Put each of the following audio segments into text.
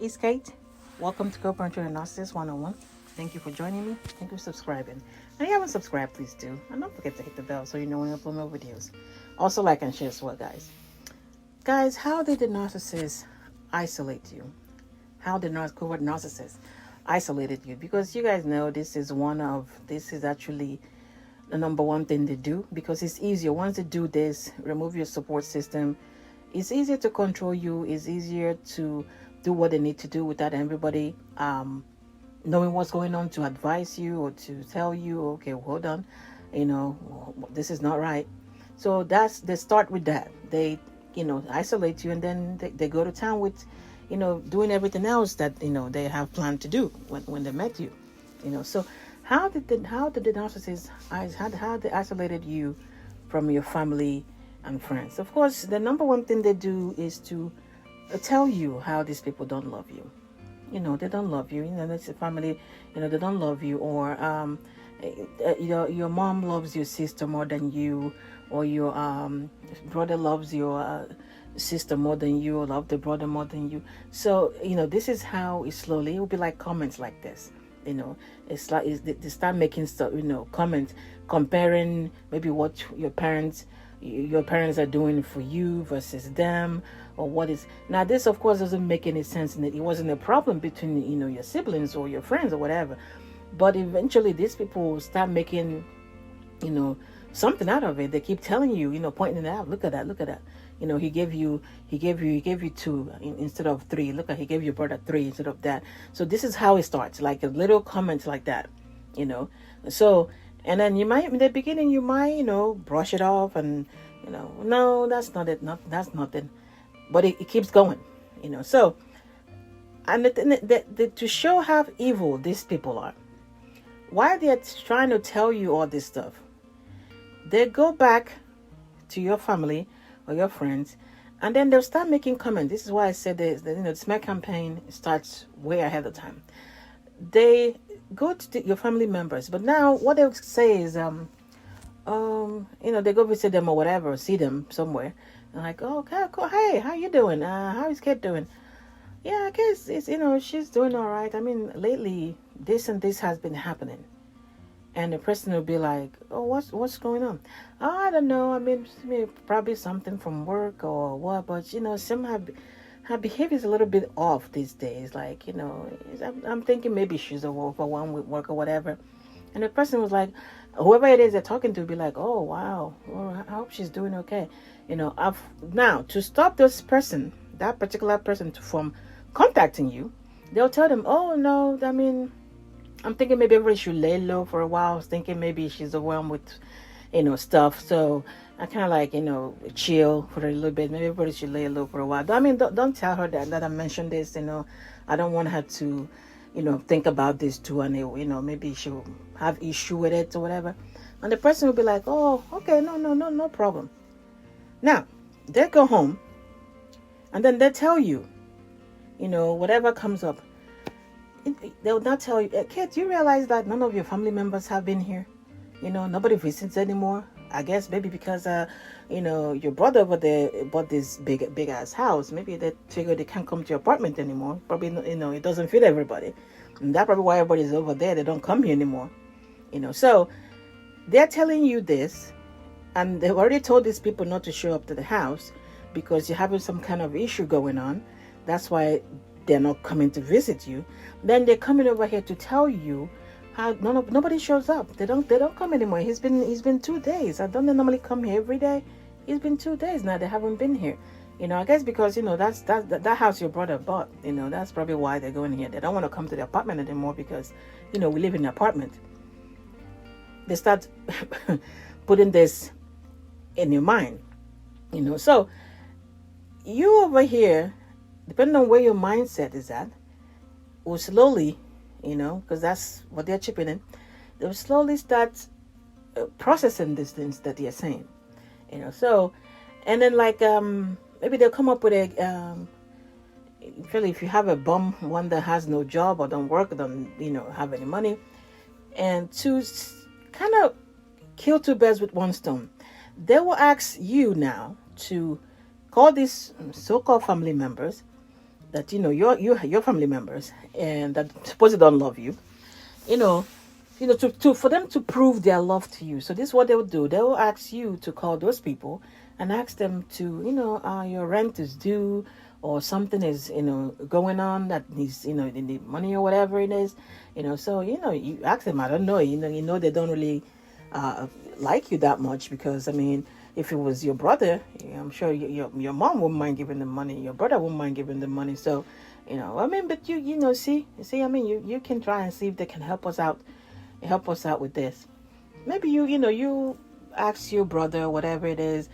It's Kate. Welcome to Covert Narcissist 101. Thank you for joining me. Thank you for subscribing. And if you haven't subscribed, please do. And don't forget to hit the bell so you know when I upload more videos. Also, like and share as well, guys. Guys, how did the narcissist isolate you? How did covert narcissist isolated you? Because you guys know this is actually the number one thing they do, because it's easier. Once they do this, remove your support system, it's easier to control you. It's easier to do what they need to do without everybody knowing what's going on, to advise you or to tell you, okay, hold on, this is not right. So they start with that. They isolate you, and then they go to town with doing everything else that they have planned to do when they met you. So how did the narcissist how they isolated you from your family and friends? Of course, the number one thing they do is to tell you how these people don't love you. They don't love you. That's a family. They don't love you, or your mom loves your sister more than you, or your brother loves your sister more than you, or love the brother more than you. So this is how it slowly. It will be like comments like this. It's like they start making stuff. Comments comparing maybe what your parents are doing for you versus them, or what is now. This of course doesn't make any sense, and it wasn't a problem between your siblings or your friends or whatever. But eventually these people will start making something out of it. They keep telling you, pointing it out. Look at that. He gave you two instead of three. Look at, he gave your brother three instead of that. So this is how it starts, like a little comment like that, So, and then you might, in the beginning, you might, brush it off and, no, that's not it. That's nothing. But it keeps going, So, and to show how evil these people are, while they're trying to tell you all this stuff, they go back to your family or your friends, and then they'll start making comments. This is why I said the smear campaign starts way ahead of time. They go to your family members, but now what they'll say is, they go visit them or whatever, see them somewhere, and like, oh, okay, cool. Hey, how you doing? How is Kate doing? Yeah, I guess it's she's doing all right. I mean, lately this and this has been happening. And the person will be like, oh, what's going on? Oh, I don't know. I mean, probably something from work or what. But, somehow her behavior is a little bit off these days. Like, I'm thinking maybe she's overwhelmed with work or whatever. And the person was like, whoever it is they're talking to will be like, oh, wow. Well, I hope she's doing okay. Now, to stop that particular person from contacting you, they'll tell them, oh, no, I mean, I'm thinking maybe everybody should lay low for a while. I was thinking maybe she's overwhelmed with, stuff. So I kind of like, chill for a little bit. Maybe everybody should lay low for a while. I mean, don't tell her that I mentioned this, I don't want her to, think about this too. And, maybe she'll have issue with it or whatever. And the person will be like, oh, okay, no problem. Now, they go home and then they tell you, whatever comes up. They will not tell you, kid, do you realize that none of your family members have been here? Nobody visits anymore. I guess maybe because, your brother over there bought this big ass house. Maybe they figure they can't come to your apartment anymore. Probably, it doesn't fit everybody. And that's probably why everybody's over there. They don't come here anymore. So they're telling you this, and they've already told these people not to show up to the house because you're having some kind of issue going on. That's why they're not coming to visit you. Then they're coming over here to tell you how nobody shows up. They don't come anymore. He's been 2 days. I don't normally come here every day. It's been 2 days now. They haven't been here. I guess because that's that house your brother bought. That's probably why they're going here. They don't want to come to the apartment anymore because we live in an apartment. They start putting this in your mind. So you over here, depending on where your mindset is at, will slowly, because that's what they're chipping in, they'll slowly start processing these things that they're saying, So, and then like maybe they'll come up with a really, if you have a bum, one that has no job or don't work, don't have any money, and to kind of kill two birds with one stone, they will ask you now to call these so-called family members that your family members, and that supposedly don't love you, you know, to for them to prove their love to you. So this is what they will do. They will ask you to call those people and ask them to, your rent is due, or something is, going on that needs, they need money or whatever it is, So, you ask them. I don't know. They don't really like you that much, because I mean, if it was your brother, I'm sure your mom wouldn't mind giving them money. Your brother wouldn't mind giving them money. So, I mean, but see, I mean, you can try and see if they can help us out with this. Maybe you ask your brother, whatever it is,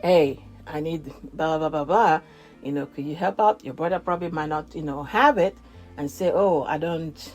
hey, I need blah blah blah blah, could you help out? Your brother probably might not have it, and say, oh, I don't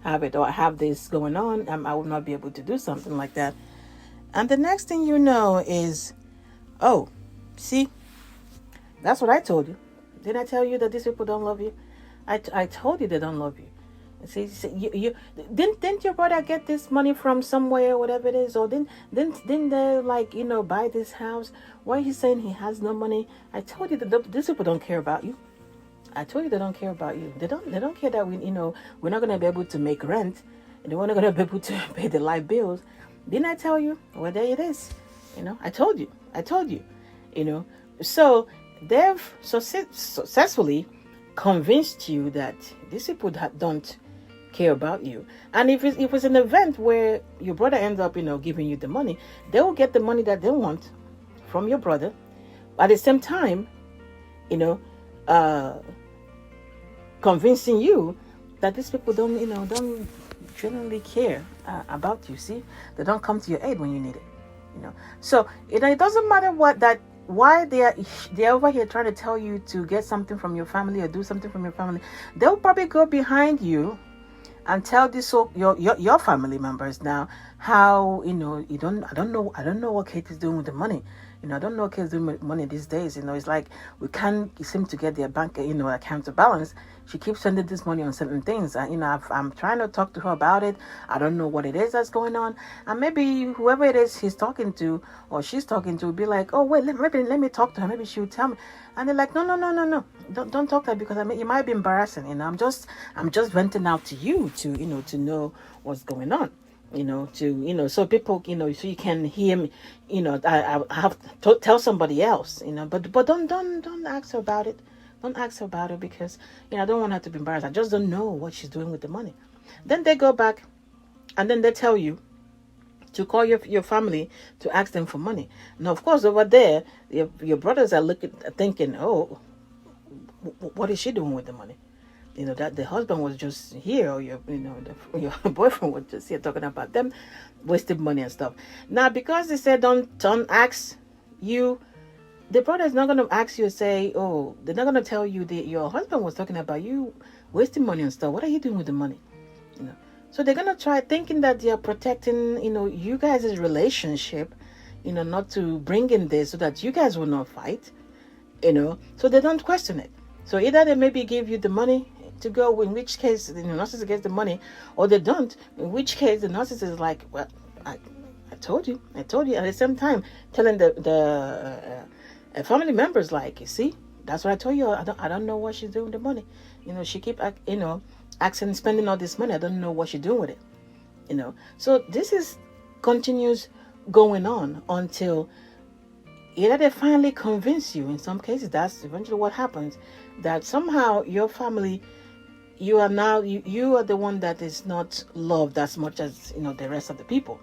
have it, or I have this going on, I will not be able to do something like that. And the next thing you know is, oh, see, that's what I told you. Didn't I tell you that these people don't love you? I told you they don't love you. See, you didn't your brother get this money from somewhere, whatever it is, or didn't they, like, buy this house? Why are you saying he has no money? I told you that these people don't care about you. I told you they don't care about you. They don't care that we're not gonna be able to make rent, and we're not gonna be able to pay the light bills. Didn't I tell you? Well, there it is. I told you. So they've successfully convinced you that these people that don't care about you. And if it's an event where your brother ends up, giving you the money, they will get the money that they want from your brother. At the same time, convincing you that these people don't generally care about you. See, they don't come to your aid when you need it. So it doesn't matter why they're over here trying to tell you to get something from your family or do something from your family. They'll probably go behind you and tell your family members now how I don't know what Kate is doing with the money. I don't know what Kate's doing with money these days. It's like we can't seem to get their bank account to balance. She keeps spending this money on certain things. I'm trying to talk to her about it. I don't know what it is that's going on. And maybe whoever it is he's talking to or she's talking to will be like, oh wait, let me talk to her. Maybe she'll tell me. And they're like, no, don't talk to her, because it might be embarrassing. I'm just venting out to you to know what's going on. So people, so you can hear me, I have to tell somebody else, but don't ask her about it. Don't ask her about it, because, I don't want her to be embarrassed. I just don't know what she's doing with the money. Then they go back and then they tell you to call your family to ask them for money. Now, of course, over there, your brothers are thinking, oh, what is she doing with the money? That the husband was just here, or your boyfriend was just here talking about them wasting money and stuff. Now, because they said don't ask you, the brother is not going to ask you and say, oh, they're not going to tell you that your husband was talking about you wasting money and stuff. What are you doing with the money? So they're going to try thinking that they are protecting, you guys' relationship, not to bring in this so that you guys will not fight, so they don't question it. So either they maybe give you the money to go, in which case the narcissist gets the money, or they don't, in which case the narcissist is like, well, I told you. At the same time, telling the family members, like, you see, that's what I told you. I don't know what she's doing with the money. She keep asking, spending all this money. I don't know what she's doing with it. So this continues going on until either they finally convince you. In some cases, that's eventually what happens, that somehow your family, you are the one that is not loved as much as the rest of the people.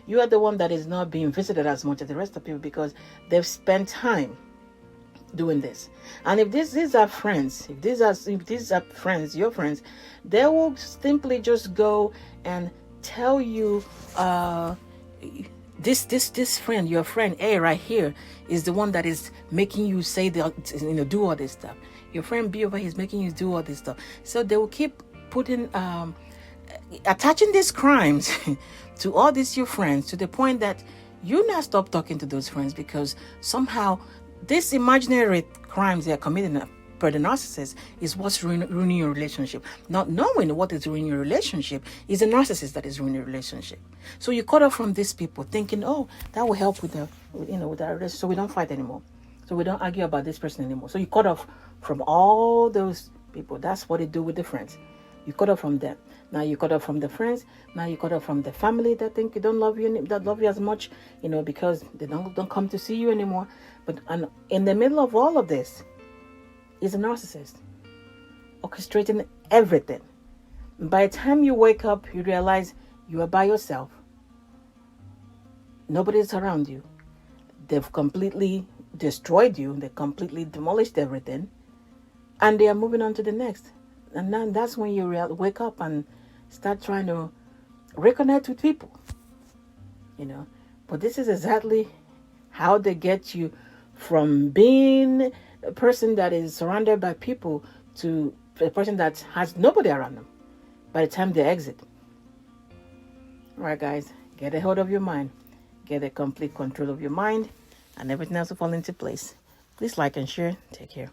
You are the one that is not being visited as much as the rest of the people, because they've spent time doing this. And if these are friends, if these are friends, your friends, they will simply just go and tell you, this friend, your friend A right here, is the one that is making you say do all this stuff. Your friend B over here is making you do all this stuff. So they will keep putting attaching these crimes to all these your friends, to the point that you now stop talking to those friends, because somehow this imaginary crimes they are committing per the narcissist is what's ruining your relationship. Not knowing what is ruining your relationship is the narcissist that is ruining your relationship. So you cut off from these people, thinking, oh, that will help with our relationship, so we don't fight anymore. So we don't argue about this person anymore. So you cut off from all those people. That's what they do with the friends. You cut off from them. Now you cut off from the friends. Now you cut off from the family that think you don't love you, that love you as much, because they don't come to see you anymore. But in the middle of all of this is a narcissist orchestrating everything. By the time you wake up, you realize you are by yourself. Nobody's around you. They've completely destroyed you. They completely demolished everything. And they are moving on to the next. And then that's when you wake up and start trying to reconnect with people. But this is exactly how they get you from being a person that is surrounded by people to a person that has nobody around them by the time they exit. All right, guys, get a hold of your mind. Get a complete control of your mind, and everything else will fall into place. Please like and share. Take care.